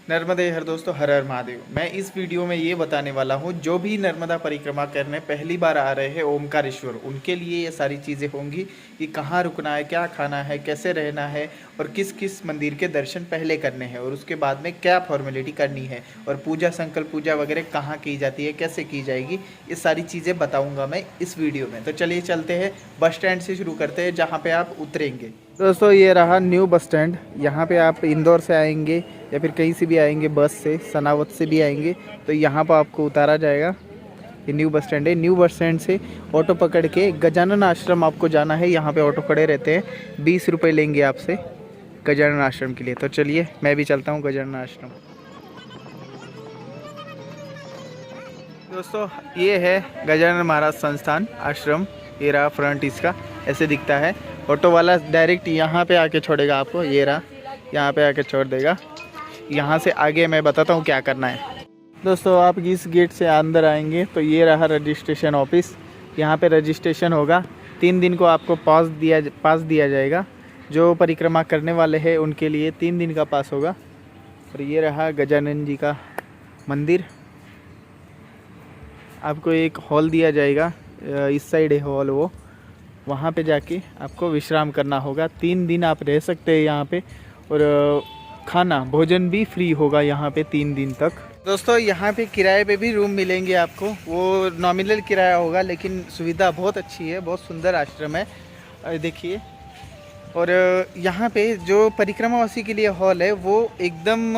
नर्मदे हर दोस्तों, हर हर महादेव। मैं इस वीडियो में ये बताने वाला हूँ, जो भी नर्मदा परिक्रमा करने पहली बार आ रहे हैं ओमकारेश्वर, उनके लिए ये सारी चीज़ें होंगी कि कहाँ रुकना है, क्या खाना है, कैसे रहना है और किस किस मंदिर के दर्शन पहले करने हैं और उसके बाद में क्या फॉर्मेलिटी करनी है और पूजा, संकल्प पूजा वगैरह कहाँ की जाती है, कैसे की जाएगी, ये सारी चीज़ें बताऊँगा मैं इस वीडियो में। तो चलिए चलते हैं, बस स्टैंड से शुरू करते हैं जहाँ पर आप उतरेंगे। दोस्तों ये रहा न्यू बस स्टैंड। यहाँ पे आप इंदौर से आएंगे या फिर कहीं से भी आएंगे, बस से, सनावत से भी आएंगे तो यहाँ पर आपको उतारा जाएगा। ये न्यू बस स्टैंड है। न्यू बस स्टैंड से ऑटो पकड़ के गजानन आश्रम आपको जाना है। यहाँ पे ऑटो खड़े रहते हैं, 20 रुपये लेंगे आपसे गजानन आश्रम के लिए। तो चलिए मैं भी चलता हूँ गजानन आश्रम। दोस्तों ये है गजानन महाराज संस्थान आश्रम। ये रहा फ्रंट, इसका ऐसे दिखता है। ऑटो वाला डायरेक्ट यहाँ पे आके छोड़ेगा आपको। ये रहा, यहाँ पे आके छोड़ देगा। यहाँ से आगे मैं बताता हूँ क्या करना है। दोस्तों आप इस गेट से अंदर आएंगे तो ये रहा रजिस्ट्रेशन ऑफिस। यहाँ पे रजिस्ट्रेशन होगा। 3 दिन को आपको पास दिया जाएगा। जो परिक्रमा करने वाले हैं उनके लिए 3 दिन का पास होगा। और ये रहा गजानन जी का मंदिर। आपको एक हॉल दिया जाएगा, इस साइड है हॉल, वो वहाँ पे जाके आपको विश्राम करना होगा। 3 दिन आप रह सकते हैं यहाँ पे और खाना भोजन भी फ्री होगा यहाँ पे 3 दिन तक। दोस्तों यहाँ पे किराए पे भी रूम मिलेंगे आपको। वो नॉमिनल किराया होगा लेकिन सुविधा बहुत अच्छी है, बहुत सुंदर आश्रम है। देखिए, और यहाँ पे जो परिक्रमावासी के लिए हॉल है वो एकदम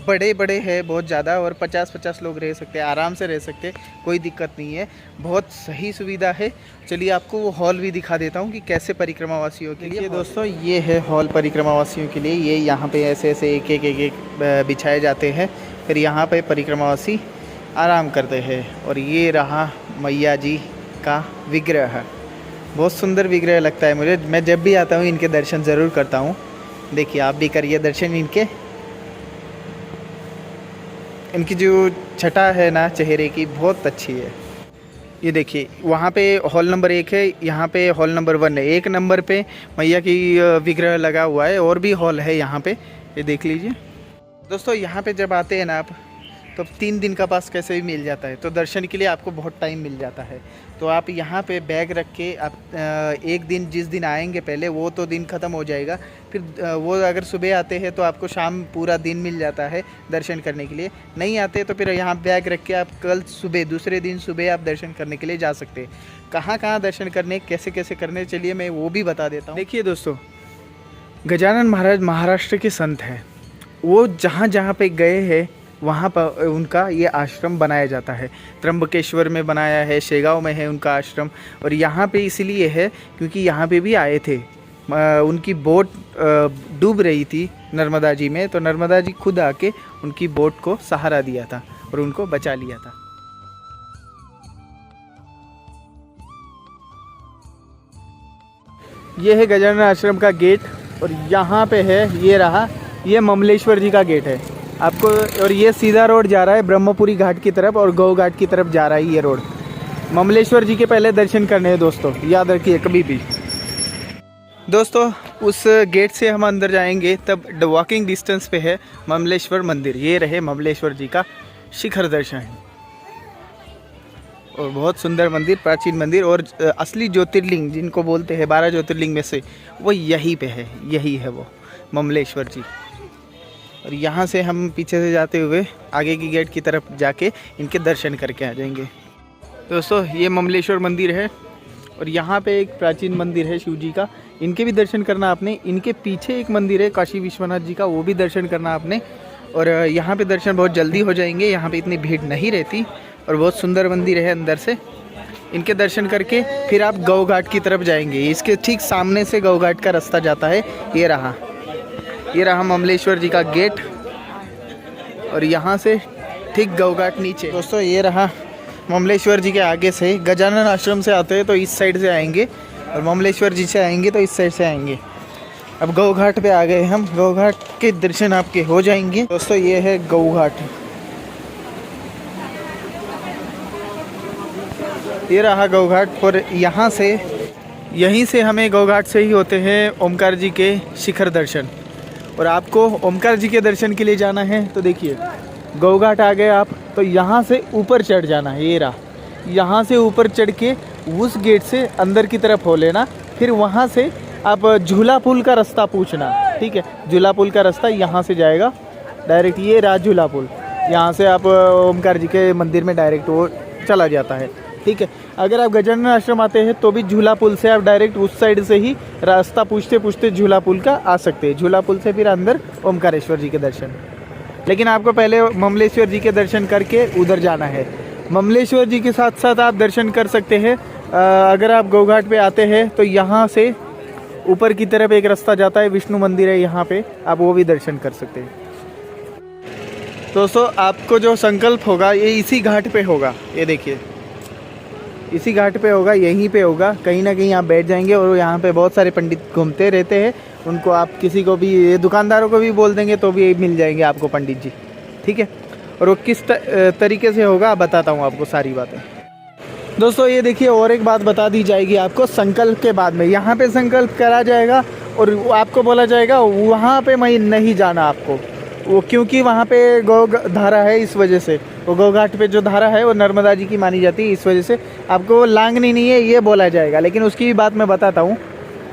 बड़े बड़े है, बहुत ज़्यादा, और 50-50 लोग रह सकते हैं, आराम से रह सकते हैं, कोई दिक्कत नहीं है, बहुत सही सुविधा है। चलिए आपको वो हॉल भी दिखा देता हूँ कि कैसे परिक्रमावासियों के लिए। दोस्तों ये है हॉल परिक्रमावासियों के लिए। ये यहाँ पे ऐसे ऐसे एक एक बिछाए जाते हैं, फिर यहाँ पे परिक्रमावासी आराम करते हैं। और ये रहा मैया जी का विग्रह। बहुत सुंदर विग्रह लगता है मुझे। मैं जब भी आता हूँ इनके दर्शन ज़रूर करता हूँ। देखिए आप भी करिए दर्शन इनके। इनकी जो छटा है ना चेहरे की, बहुत अच्छी है। ये देखिए वहाँ पे हॉल नंबर 1 है, यहाँ पे हॉल नंबर 1 है। 1 नंबर पे मैया की विग्रह लगा हुआ है, और भी हॉल है यहाँ पे, ये देख लीजिए। दोस्तों यहाँ पे जब आते हैं ना आप, तो 3 दिन का पास कैसे भी मिल जाता है, तो दर्शन के लिए आपको बहुत टाइम मिल जाता है। तो आप यहाँ पे बैग रख के आप एक दिन, जिस दिन आएंगे पहले, वो तो दिन ख़त्म हो जाएगा। फिर वो अगर सुबह आते हैं तो आपको शाम पूरा दिन मिल जाता है दर्शन करने के लिए। नहीं आते तो फिर यहाँ बैग रख के आप कल सुबह, दूसरे दिन सुबह आप दर्शन करने के लिए जा सकते हैं। कहाँ कहाँ दर्शन करने, कैसे कैसे करने, चलिए मैं वो भी बता देता हूँ। देखिए दोस्तों, गजानन महाराज महाराष्ट्र के संत हैं। वो जहाँ जहाँ पे गए हैं वहाँ पर उनका ये आश्रम बनाया जाता है। त्र्यंबकेश्वर में बनाया है, शेगांव में है उनका आश्रम। और यहाँ पे इसलिए है क्योंकि यहाँ पे भी आए थे। उनकी बोट डूब रही थी नर्मदा जी में, तो नर्मदा जी खुद आके उनकी बोट को सहारा दिया था और उनको बचा लिया था। ये है गजानन आश्रम का गेट, और यहाँ पे है, ये रहा, ये ममलेश्वर जी का गेट है आपको। और ये सीधा रोड जा रहा है ब्रह्मपुरी घाट की तरफ और गौ घाट की तरफ जा रहा है ये रोड। ममलेश्वर जी के पहले दर्शन करने हैं दोस्तों, याद रखिए कभी भी। दोस्तों उस गेट से हम अंदर जाएंगे तब वॉकिंग डिस्टेंस पे है ममलेश्वर मंदिर। ये रहे ममलेश्वर जी का शिखर दर्शन, और बहुत सुंदर मंदिर, प्राचीन मंदिर। और असली ज्योतिर्लिंग जिनको बोलते हैं 12 ज्योतिर्लिंग में से, वो यहीं पे है, यही है वो ममलेश्वर जी। और यहाँ से हम पीछे से जाते हुए आगे की गेट की तरफ जाके इनके दर्शन करके आ जाएंगे। दोस्तों ये ममलेश्वर मंदिर है, और यहाँ पे एक प्राचीन मंदिर है शिव जी का, इनके भी दर्शन करना आपने। इनके पीछे एक मंदिर है काशी विश्वनाथ जी का, वो भी दर्शन करना आपने। और यहाँ पे दर्शन बहुत जल्दी हो जाएंगे, यहाँ पे इतनी भीड़ नहीं रहती, और बहुत सुंदर मंदिर है अंदर से। इनके दर्शन करके फिर आप गौ घाट की तरफ जाएंगे। इसके ठीक सामने से गौ घाट का रास्ता जाता है। ये रहा ममलेश्वर जी का गेट, और यहाँ से ठीक गौ घाट नीचे। दोस्तों ये रहा ममलेश्वर जी के आगे से, गजानन आश्रम से आते हैं तो इस साइड से आएंगे, और ममलेश्वर जी से आएंगे तो इस साइड से आएंगे। अब गौ घाट पे आ गए हम, गौ घाट के दर्शन आपके हो जाएंगे। दोस्तों ये है गौ घाट, ये रहा गौ घाट। और यहाँ से, यहीं से हमें गौ घाट से ही होते हैं ओमकार जी के शिखर दर्शन। और आपको ओमकार जी के दर्शन के लिए जाना है तो देखिए गौघाट आ गए आप, तो यहाँ से ऊपर चढ़ जाना है। ये रहा, यहाँ से ऊपर चढ़ के उस गेट से अंदर की तरफ हो लेना, फिर वहाँ से आप झूला पुल का रास्ता पूछना, ठीक है। झूला पुल का रास्ता यहाँ से जाएगा डायरेक्ट, ये रहा झूला पुल, यहाँ से आप ओमकार जी के मंदिर में डायरेक्ट वो चला जाता है, ठीक है। अगर आप गजानन आश्रम आते हैं तो भी झूला पुल से आप डायरेक्ट उस साइड से ही रास्ता पूछते पूछते झूला पुल का आ सकते हैं। झूला पुल से फिर अंदर ओमकारेश्वर जी के दर्शन, लेकिन आपको पहले ममलेश्वर जी के दर्शन करके उधर जाना है। ममलेश्वर जी के साथ साथ आप दर्शन कर सकते हैं। अगर आप गौघाट पे आते हैं तो यहाँ से ऊपर की तरफ एक रास्ता जाता है, विष्णु मंदिर है यहाँ पे, आप वो भी दर्शन कर सकते हैं। दोस्तों आपको जो संकल्प होगा ये इसी घाट पे होगा, ये देखिए इसी घाट पे होगा, यहीं पे होगा। कहीं ना कहीं आप बैठ जाएंगे और यहाँ पे बहुत सारे पंडित घूमते रहते हैं, उनको आप किसी को भी, दुकानदारों को भी बोल देंगे तो भी मिल जाएंगे आपको पंडित जी, ठीक है। और वो किस तरीके से होगा बताता हूँ आपको सारी बातें। दोस्तों ये देखिए और एक बात बता दी जाएगी आपको, संकल्प के बाद में यहाँ पे संकल्प करा जाएगा और आपको बोला जाएगा वहाँ पे मैं नहीं जाना आपको, वो क्योंकि वहाँ पे गौ धारा है, इस वजह से वो गौघाट पे जो धारा है वो नर्मदा जी की मानी जाती है, इस वजह से आपको लांगनी नहीं है ये बोला जाएगा। लेकिन उसकी भी बात मैं बताता हूँ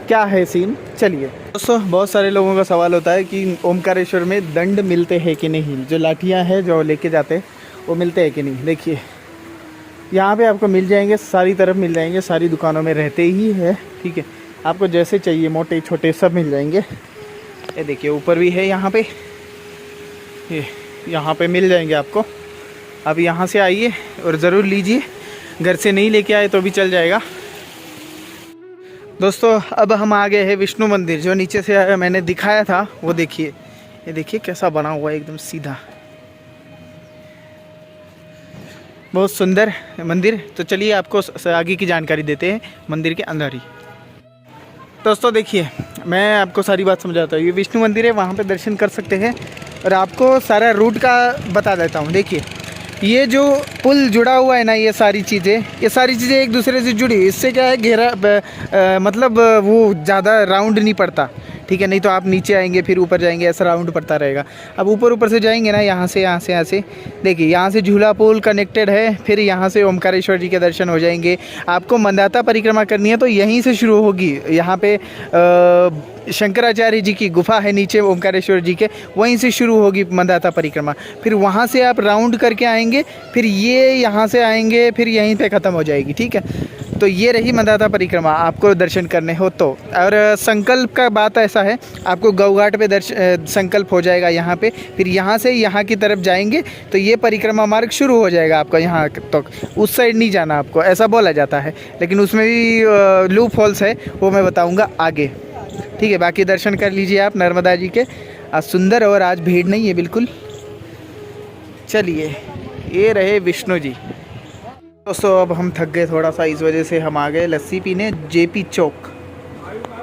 क्या है सीन, चलिए। दोस्तों बहुत सारे लोगों का सवाल होता है कि ओमकारेश्वर में दंड मिलते हैं कि नहीं, जो लाठियाँ हैं जो लेके जाते हैं वो मिलते हैं कि नहीं। देखिए यहाँ पे आपको मिल जाएंगे, सारी तरफ मिल जाएंगे, सारी दुकानों में रहते ही है, ठीक है। आपको जैसे चाहिए मोटे छोटे सब मिल जाएंगे। ये देखिए ऊपर भी है यहाँ पे, ये यहाँ पे मिल जाएंगे आपको। आप यहाँ से आइए और ज़रूर लीजिए, घर से नहीं लेके आए तो भी चल जाएगा। दोस्तों अब हम आ गए हैं विष्णु मंदिर, जो नीचे से मैंने दिखाया था वो देखिए, ये देखिए कैसा बना हुआ है एकदम सीधा, बहुत सुंदर मंदिर। तो चलिए आपको आगे की जानकारी देते हैं मंदिर के अंदर ही। दोस्तों देखिए मैं आपको सारी बात समझाता हूँ। ये विष्णु मंदिर है, वहाँ पे दर्शन कर सकते हैं और आपको सारा रूट का बता देता हूँ। देखिए ये जो पुल जुड़ा हुआ है ना, ये सारी चीज़ें एक दूसरे से जुड़ी, इससे क्या है घेरा मतलब वो ज़्यादा राउंड नहीं पड़ता, ठीक है। नहीं तो आप नीचे आएंगे फिर ऊपर जाएंगे, ऐसा राउंड पड़ता रहेगा। अब ऊपर से जाएंगे ना, यहाँ से देखिए यहाँ से झूला पुल कनेक्टेड है, फिर यहाँ से ओमकारेश्वर जी के दर्शन हो जाएंगे। आपको मंदाता परिक्रमा करनी है तो यहीं से शुरू होगी। यहाँ पे शंकराचार्य जी की गुफा है नीचे ओमकारेश्वर जी के, वहीं से शुरू होगी मंदाता परिक्रमा। फिर वहाँ से आप राउंड करके आएंगे, फिर ये यहाँ से आएंगे, फिर यहीं पे ख़त्म हो जाएगी, ठीक है। तो ये रही मंदाता परिक्रमा, आपको दर्शन करने हो तो। और संकल्प का बात ऐसा है, आपको गौघाट पे संकल्प हो जाएगा यहाँ पे, फिर यहाँ से यहाँ की तरफ जाएंगे तो ये परिक्रमा मार्ग शुरू हो जाएगा आपका यहाँ तक। तो उस साइड नहीं जाना आपको, ऐसा बोला जाता है, लेकिन उसमें भी लूप होल्स है, वो मैं बताऊँगा आगे, ठीक है। बाकी दर्शन कर लीजिए आप नर्मदा जी के, आज सुंदर और आज भीड़ नहीं है बिल्कुल। चलिए ये रहे विष्णु जी। दोस्तों अब हम थक गए थोड़ा सा, इस वजह से हम आ गए लस्सी पीने जेपी चौक।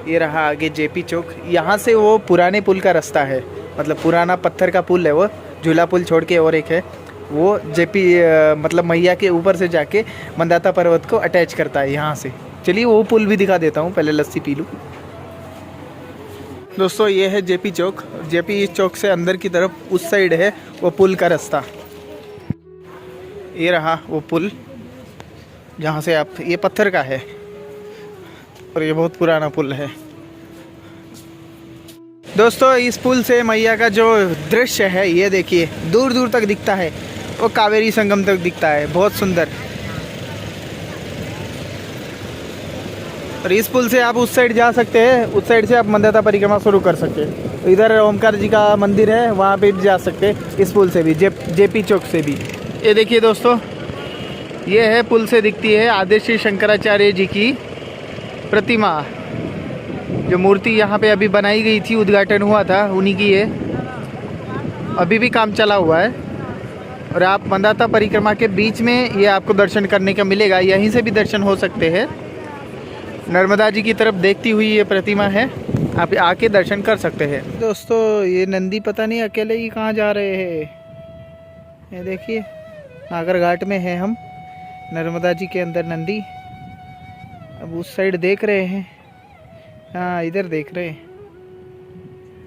ये रहा आगे जेपी चौक, यहाँ से वो पुराने पुल का रास्ता है, मतलब पुराना पत्थर का पुल है वो, झूला पुल छोड़ के और एक है वो जेपी, मतलब मैया के ऊपर से जाके मंदाता पर्वत को अटैच करता है यहाँ से। चलिए वो पुल भी दिखा देता हूँ, पहले लस्सी पी लूँ। दोस्तों ये है जेपी चौक, जेपी चौक से अंदर की तरफ उस साइड है वो पुल का रास्ता। ये रहा वो पुल जहाँ से आप, ये पत्थर का है और ये बहुत पुराना पुल है। दोस्तों इस पुल से मैया का जो दृश्य है ये देखिए, दूर दूर तक दिखता है, वो कावेरी संगम तक दिखता है, बहुत सुंदर। और इस पुल से आप उस साइड जा सकते हैं, उस साइड से आप मंदाता परिक्रमा शुरू कर सकते हैं। तो इधर ओमकार जी का मंदिर है, वहाँ पे भी जा सकते हैं, इस पुल से भी, जेपी चौक से भी। ये देखिए दोस्तों, ये है पुल से दिखती है आदि श्री शंकराचार्य जी की प्रतिमा, जो मूर्ति यहाँ पे अभी बनाई गई थी, उद्घाटन हुआ था, उन्हीं की है, अभी भी काम चला हुआ है। और आप मंदाता परिक्रमा के बीच में ये आपको दर्शन करने का मिलेगा, यहीं से भी दर्शन हो सकते हैं। नर्मदा जी की तरफ देखती हुई ये प्रतिमा है, आप आके दर्शन कर सकते हैं। दोस्तों ये नंदी पता नहीं अकेले ही कहाँ जा रहे हैं, ये देखिए नागर घाट में है हम, नर्मदा जी के अंदर नंदी। अब उस साइड देख रहे हैं, हाँ इधर देख रहे हैं,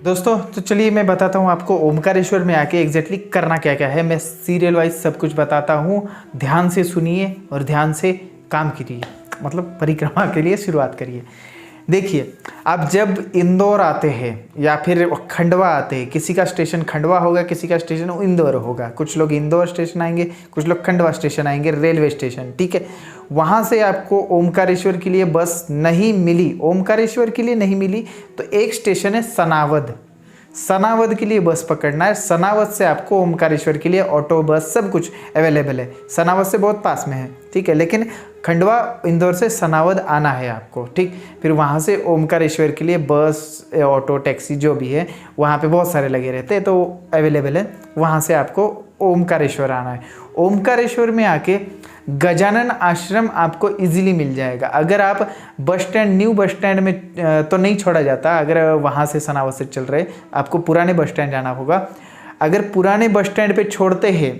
दोस्तों तो चलिए मैं बताता हूँ आपको ओमकारेश्वर में आके एग्जैक्टली करना क्या क्या है। मैं सीरियल वाइज सब कुछ बताता हूँ, ध्यान से सुनिए और ध्यान से काम कीजिए, मतलब परिक्रमा के लिए शुरुआत करिए। देखिए, आप जब इंदौर आते हैं या फिर खंडवा आते हैं, किसी का स्टेशन खंडवा होगा, किसी का स्टेशन इंदौर होगा, कुछ लोग इंदौर स्टेशन आएंगे, कुछ लोग खंडवा स्टेशन आएंगे, रेलवे स्टेशन, ठीक है। वहाँ से आपको ओमकारेश्वर के लिए बस नहीं मिली, ओमकारेश्वर के लिए नहीं मिली, तो एक स्टेशन है सनावद, सनावद के लिए बस पकड़ना है। सनावद से आपको ओमकारेश्वर के लिए ऑटो बस सब कुछ अवेलेबल है, सनावद से बहुत पास में है, ठीक है। लेकिन खंडवा इंदौर से सनावद आना है आपको, ठीक। फिर वहाँ से ओमकारेश्वर के लिए बस, ऑटो, टैक्सी जो भी है वहाँ पे बहुत सारे लगे रहते हैं, तो अवेलेबल है। वहाँ से आपको ओमकारेश्वर आना है। ओमकारेश्वर में आके गजानन आश्रम आपको इजीली मिल जाएगा। अगर आप bus stand, new bus stand में तो नहीं छोड़ा जाता, अगर वहाँ से सनावद से चल रहे, आपको पुराने बस स्टैंड जाना होगा। अगर पुराने बस स्टैंड पे छोड़ते हैं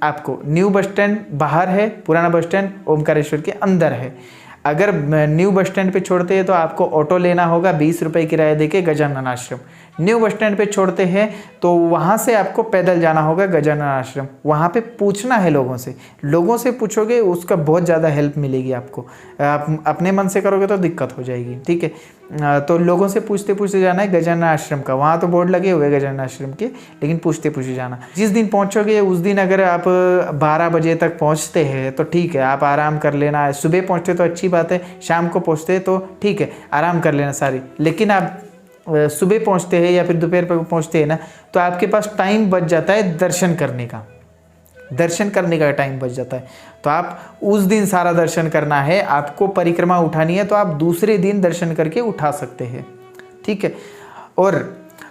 आपको, न्यू बस स्टैंड बाहर है, पुराना बस स्टैंड ओमकारेश्वर के अंदर है। अगर न्यू बस स्टैंड पे छोड़ते हैं तो आपको ऑटो लेना होगा, 20 रुपये किराया देके गजानन आश्रम। न्यू बस स्टैंड पे छोड़ते हैं तो वहाँ से आपको पैदल जाना होगा गजानन आश्रम। वहाँ पे पूछना है लोगों से, लोगों से पूछोगे उसका बहुत ज़्यादा हेल्प मिलेगी आपको। आप अपने मन से करोगे तो दिक्कत हो जाएगी, ठीक है। तो लोगों से पूछते पूछते जाना है गजानन आश्रम का। वहाँ तो बोर्ड लगे हुए गजानन आश्रम के, लेकिन पूछते पूछते जाना। जिस दिन पहुँचोगे उस दिन अगर आप 12 बजे तक पहुँचते हैं तो ठीक है, आप आराम कर लेना। सुबह पहुँचते तो अच्छी बात है, शाम को पहुँचते तो ठीक है, आराम कर लेना सारी। लेकिन आप सुबह पहुंचते हैं या फिर दोपहर पर पहुंचते हैं ना, तो आपके पास टाइम बच जाता है दर्शन करने का, दर्शन करने का टाइम बच जाता है। तो आप उस दिन सारा दर्शन करना है, आपको परिक्रमा उठानी है तो आप दूसरे दिन दर्शन करके उठा सकते हैं, ठीक है। और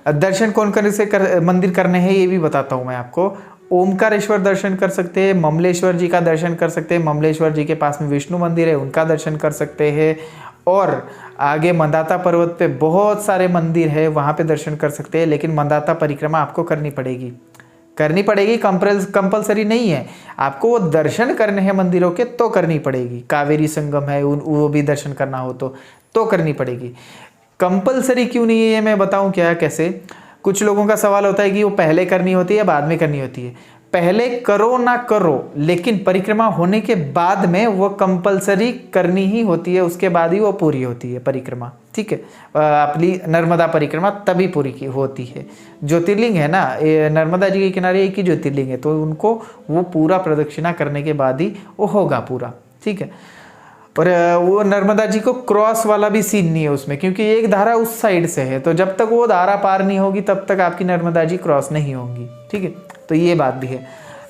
दर्शन कौन कौन से मंदिर करने हैं ये भी बताता हूँ मैं आपको। ओमकारेश्वर दर्शन कर सकते हैं, ममलेश्वर जी का दर्शन कर सकते हैं, ममलेश्वर जी के पास में विष्णु मंदिर है उनका दर्शन कर सकते हैं। और आगे मंदाता पर्वत पे बहुत सारे मंदिर है, वहाँ पे दर्शन कर सकते हैं। लेकिन मंदाता परिक्रमा आपको करनी पड़ेगी, कंपलसरी नहीं है। आपको वो दर्शन करने हैं मंदिरों के तो करनी पड़ेगी। कावेरी संगम है, वो भी दर्शन करना हो तो करनी पड़ेगी। कंपलसरी क्यों नहीं है ये मैं बताऊँ क्या, कैसे। कुछ लोगों का सवाल होता है कि वो पहले करनी होती है बाद में करनी होती है। पहले करो ना करो, लेकिन परिक्रमा होने के बाद में वो कंपलसरी करनी ही होती है, उसके बाद ही वो पूरी होती है परिक्रमा, ठीक है। अपनी नर्मदा परिक्रमा तभी पूरी की होती है। ज्योतिर्लिंग है ना, नर्मदा जी के किनारे एक ही ज्योतिर्लिंग है, तो उनको वो पूरा प्रदक्षिणा करने के बाद ही वो होगा पूरा, ठीक है। और वो नर्मदा जी को क्रॉस वाला भी सीन नहीं है उसमें, क्योंकि एक धारा उस साइड से है, तो जब तक वो धारा पार नहीं होगी तब तक आपकी नर्मदा जी क्रॉस नहीं होंगी, ठीक है। तो ये बात भी है।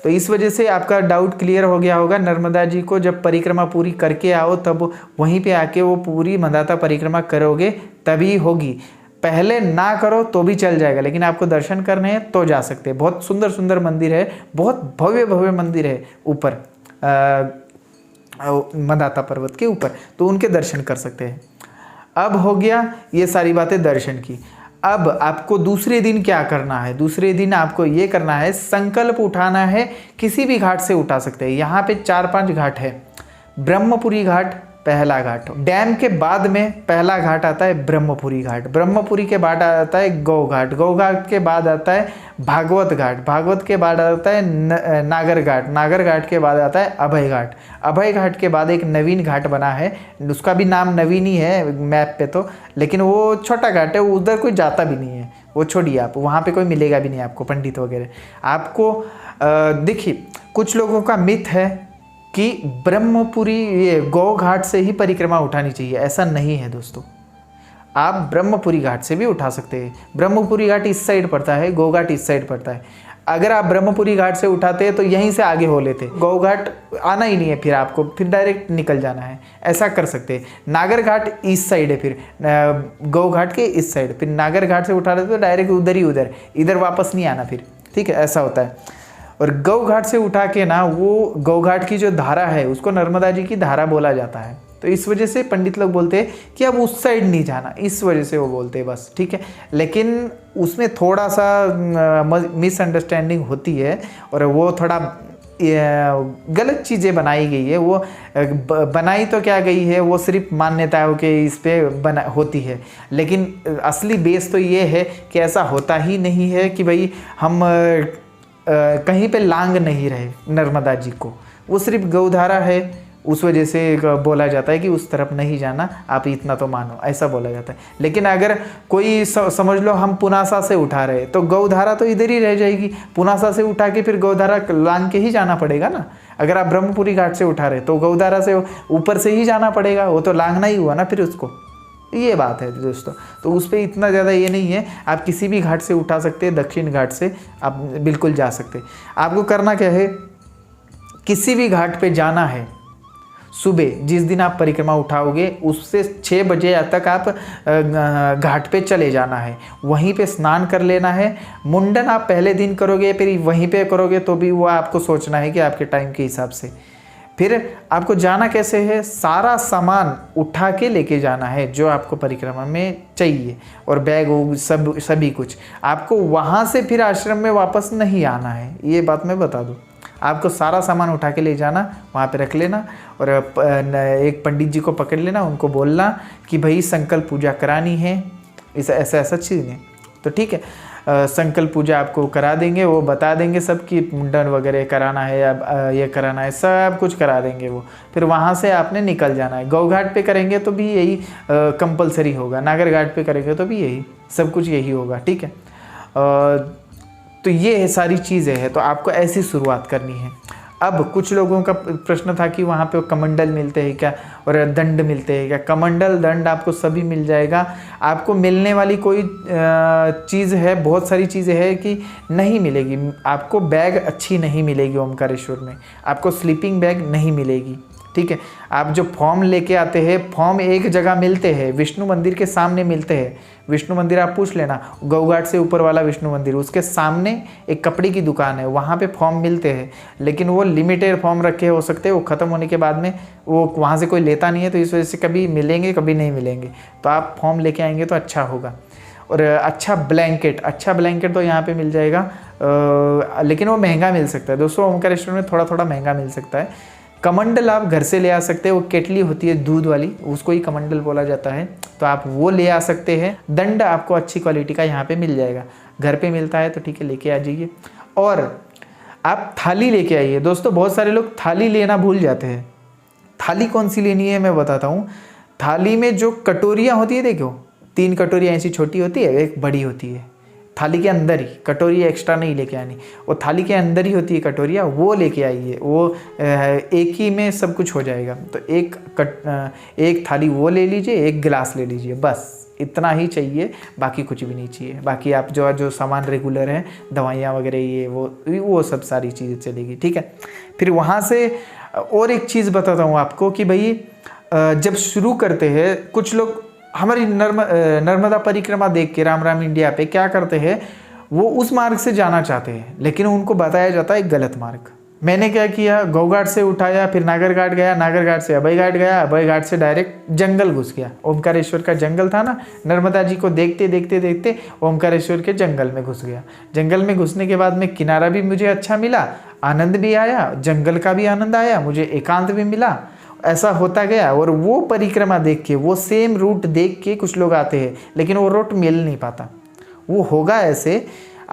तो इस वजह से आपका डाउट क्लियर हो गया होगा। नर्मदा जी को जब परिक्रमा पूरी करके आओ तब वहीं पे आके वो पूरी मंदाता परिक्रमा करोगे तभी होगी। पहले ना करो तो भी चल जाएगा, लेकिन आपको दर्शन करने हैं तो जा सकते हैं। बहुत सुंदर सुंदर मंदिर है, बहुत भव्य भव्य मंदिर है ऊपर मंदाता पर्वत के ऊपर, तो उनके दर्शन कर सकते हैं। अब हो गया ये सारी बातें दर्शन की। अब आपको दूसरे दिन क्या करना है, दूसरे दिन आपको ये करना है, संकल्प उठाना है। किसी भी घाट से उठा सकते हैं। यहाँ पे 4-5 घाट है। ब्रह्मपुरी घाट पहला घाट, डैम के बाद में पहला घाट आता है ब्रह्मपुरी घाट। ब्रह्मपुरी के बाद आता है गौ घाट, गौ घाट के बाद आता है भागवत घाट, भागवत के बाद आता है नागर घाट, नागर घाट के बाद आता है अभय घाट, अभय घाट के बाद एक नवीन घाट बना है, उसका भी नाम नवीन ही है मैप पे तो, लेकिन वो छोटा घाट है, उधर कोई जाता भी नहीं है, वो छोड़िए आप, वहाँ पे कोई मिलेगा भी नहीं आपको पंडित वगैरह आपको। देखिए कुछ लोगों का मिथ है कि ब्रह्मपुरी ये गौ घाट से ही परिक्रमा उठानी चाहिए, ऐसा नहीं है दोस्तों। आप ब्रह्मपुरी घाट से भी उठा सकते हैं। ब्रह्मपुरी घाट इस साइड पड़ता है, गौ घाट इस साइड पड़ता है। अगर आप ब्रह्मपुरी घाट से उठाते हैं तो यहीं से आगे हो लेते, गौ घाट आना ही नहीं है, फिर आपको फिर डायरेक्ट निकल जाना है, ऐसा कर सकते हैं। नागर घाट इस साइड है, फिर गौ घाट के इस साइड, फिर नागर घाट से उठा लेते तो डायरेक्ट उधर ही उधर, इधर वापस नहीं आना फिर, ठीक है, ऐसा होता है। और गौ घाट से उठा के ना, वो गौ घाट की जो धारा है उसको नर्मदा जी की धारा बोला जाता है, तो इस वजह से पंडित लोग बोलते हैं कि अब उस साइड नहीं जाना, इस वजह से वो बोलते हैं बस, ठीक है। लेकिन उसमें थोड़ा सा मिसअंडरस्टैंडिंग होती है और वो थोड़ा गलत चीज़ें बनाई गई है। वो बनाई तो क्या गई है, वो सिर्फ मान्यताओं के इस पे बना होती है, लेकिन असली बेस तो ये है कि ऐसा होता ही नहीं है कि भाई हम कहीं पे लांग नहीं रहे नर्मदा जी को। वो सिर्फ गौधारा है, उस वजह से बोला जाता है कि उस तरफ नहीं जाना, आप इतना तो मानो, ऐसा बोला जाता है। लेकिन अगर कोई समझ लो हम पुनासा से उठा रहे तो गौधारा तो इधर ही रह जाएगी। पुनासा से उठा के फिर गौधारा लांग के ही जाना पड़ेगा ना। अगर आप ब्रह्मपुरी घाट से उठा रहे तो गौधारा से ऊपर से ही जाना पड़ेगा, वो तो लांगना ही हुआ ना फिर उसको। ये बात है दोस्तों। तो उस पर इतना ज़्यादा ये नहीं है, आप किसी भी घाट से उठा सकते हैं, दक्षिण घाट से आप बिल्कुल जा सकते। आपको करना क्या है, किसी भी घाट पे जाना है, सुबह जिस दिन आप परिक्रमा उठाओगे उससे 6 बजे तक आप घाट पे चले जाना है। वहीं पे स्नान कर लेना है। मुंडन आप पहले दिन करोगे फिर वहीं पे करोगे तो भी वो आपको सोचना है कि आपके टाइम के हिसाब से। फिर आपको जाना कैसे है, सारा सामान उठा के लेके जाना है जो आपको परिक्रमा में चाहिए, और बैग वो सभी कुछ। आपको वहाँ से फिर आश्रम में वापस नहीं आना है, ये बात मैं बता दूँ। आपको सारा सामान उठा के ले जाना, वहाँ पे रख लेना, और एक पंडित जी को पकड़ लेना, उनको बोलना कि भाई संकल्प पूजा करानी है, इस ऐसा चीज़ है तो ठीक है। संकल्प पूजा आपको करा देंगे, वो बता देंगे सब कि मुंडन वगैरह कराना है या ये कराना है, सब कुछ करा देंगे वो। फिर वहाँ से आपने निकल जाना है। गौ घाट पे करेंगे तो भी यही कंपलसरी होगा, नागर घाट पे करेंगे तो भी यही, सब कुछ यही होगा, ठीक है। तो ये सारी चीज़ें हैं, तो आपको ऐसी शुरुआत करनी है। अब कुछ लोगों का प्रश्न था कि वहाँ पे कमंडल मिलते हैं क्या और दंड मिलते हैं क्या। कमंडल दंड आपको सभी मिल जाएगा। आपको मिलने वाली कोई चीज़ है, बहुत सारी चीज़ें हैं कि नहीं मिलेगी। आपको बैग अच्छी नहीं मिलेगी ओमकारेश्वर में, आपको स्लीपिंग बैग नहीं मिलेगी, ठीक है। आप जो फॉर्म लेके आते हैं, फॉर्म एक जगह मिलते हैं, विष्णु मंदिर के सामने मिलते हैं। विष्णु मंदिर आप पूछ लेना, गौघाट से ऊपर वाला विष्णु मंदिर, उसके सामने एक कपड़े की दुकान है, वहाँ पे फॉर्म मिलते हैं। लेकिन वो लिमिटेड फॉर्म रखे हो सकते हैं, वो ख़त्म होने के बाद में वो वहाँ से कोई लेता नहीं है, तो इस वजह से कभी मिलेंगे कभी नहीं मिलेंगे। तो आप फॉर्म लेके आएंगे तो अच्छा होगा। और अच्छा ब्लैंकेट तो यहाँ पे मिल जाएगा, लेकिन वो महंगा मिल सकता है दोस्तों। ओमकारेश्वर में थोड़ा थोड़ा महंगा मिल सकता है। कमंडल आप घर से ले आ सकते हैं, वो केटली होती है दूध वाली, उसको ही कमंडल बोला जाता है, तो आप वो ले आ सकते हैं। दंड आपको अच्छी क्वालिटी का यहाँ पे मिल जाएगा, घर पे मिलता है तो ठीक है, लेके आ जाइए। और आप थाली लेके आइए दोस्तों। बहुत सारे लोग थाली लेना भूल जाते हैं। थाली कौन सी लेनी है मैं बताता हूँ। थाली में जो कटोरियाँ होती है, देखो 3 कटोरियाँ ऐसी छोटी होती है, एक बड़ी होती है। थाली के अंदर ही, कटोरी एक्स्ट्रा नहीं लेके आनी, वो थाली के अंदर ही होती है कटोरिया, वो लेके आइए। वो एक ही में सब कुछ हो जाएगा। तो एक थाली वो ले लीजिए, एक गिलास ले लीजिए, बस इतना ही चाहिए, बाकी कुछ भी नहीं चाहिए। बाकी आप जो सामान रेगुलर हैं, दवाइयाँ वगैरह, ये वो सब सारी चीज़ें चलेगी, ठीक है। फिर वहाँ से और एक चीज़ बताता हूँ आपको कि भाई जब शुरू करते हैं, कुछ लोग हमारी नर्मदा परिक्रमा देख के राम राम इंडिया पे क्या करते हैं, वो उस मार्ग से जाना चाहते हैं, लेकिन उनको बताया जाता है गलत मार्ग। मैंने क्या किया, गौघाट से उठाया, फिर नागर घाट गया, नागर घाट से अभय घाट गया, अभय घाट से डायरेक्ट जंगल घुस गया। ओमकारेश्वर का जंगल था ना, नर्मदा जी को देखते देखते देखते ओमकारेश्वर के जंगल में घुस गया। जंगल में घुसने के बाद में किनारा भी मुझे अच्छा मिला, आनंद भी आया, जंगल का भी आनंद आया, मुझे एकांत भी मिला। ऐसा होता गया। और वो परिक्रमा देख के, वो सेम रूट देख के कुछ लोग आते हैं, लेकिन वो रूट मिल नहीं पाता। वो होगा ऐसे,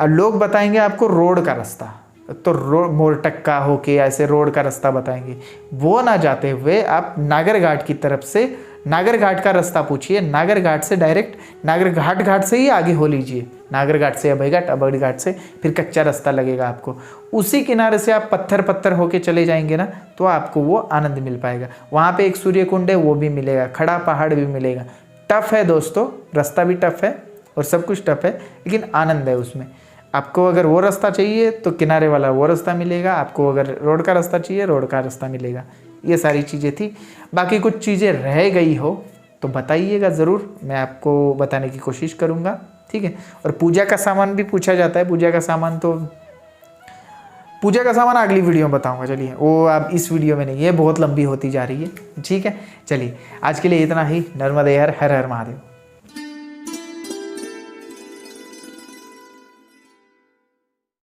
लोग बताएंगे आपको रोड का रास्ता, तो मोरटक्का होके ऐसे रोड का रास्ता बताएंगे। वो ना जाते हुए आप नागर घाट की तरफ से, नागर घाट का रास्ता पूछिए, नागर घाट से डायरेक्ट नागर घाट से ही आगे हो लीजिए। नागर घाट से अभय घाट, अभय घाट से फिर कच्चा रास्ता लगेगा आपको, उसी किनारे से आप पत्थर होके चले जाएंगे ना, तो आपको वो आनंद मिल पाएगा। वहाँ पे एक सूर्य कुंड है, वो भी मिलेगा, खड़ा पहाड़ भी मिलेगा। टफ है दोस्तों, रास्ता भी टफ है और सब कुछ टफ है, लेकिन आनंद है उसमें। आपको अगर वो रास्ता चाहिए तो किनारे वाला वो रास्ता मिलेगा, आपको अगर रोड का रास्ता चाहिए रोड का रास्ता मिलेगा। ये सारी चीज़ें थी। बाकी कुछ चीज़ें रह गई हो तो बताइएगा ज़रूर, मैं आपको बताने की कोशिश करूँगा, ठीक है। और पूजा का सामान भी पूछा जाता है। पूजा का सामान अगली वीडियो में बताऊंगा। चलिए, वो आप इस वीडियो में नहीं, ये बहुत लंबी होती जा रही है, ठीक है। चलिए, आज के लिए इतना ही। नर्मदे हर हर महादेव।